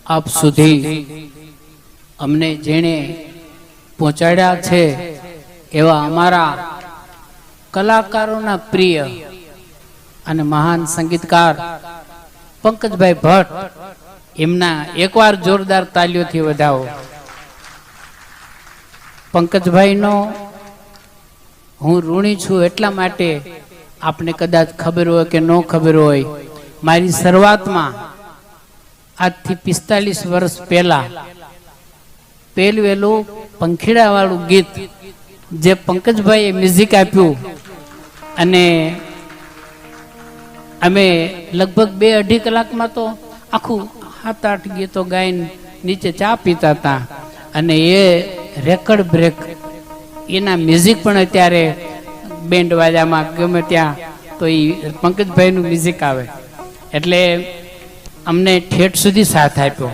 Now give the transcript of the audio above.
આપ સુધી અમને જેણે પહોંચાડ્યા છે એવા અમારા કલાકારોના પ્રિય અને મહાન સંગીતકાર પંકજભાઈ ભટ્ટ, એમના એકવાર જોરદાર તાલીઓથી વધાવો. પંકજભાઈનો હું ઋણી છું એટલા માટે, આપને કદાચ ખબર હોય કે ન ખબર હોય, મારી શરૂઆતમાં આજથી 45 વર્ષ પહેલા પહેલું પંખીડા વાળું ગીત જે પંકજભાઈએ મ્યુઝિક આપ્યું અને અમે લગભગ 2-2.5 કલાકમાં તો આખું 7-8 ગીતો ગાઈને નીચે ચા પીતા હતા. અને એ રેકર્ડ બ્રેક એના મ્યુઝિક પણ અત્યારે બેન્ડ વાજામાં ગમે ત્યાં તો એ પંકજભાઈનું મ્યુઝિક આવે એટલે અમને ઠેઠ સુધી સાથ આપ્યો.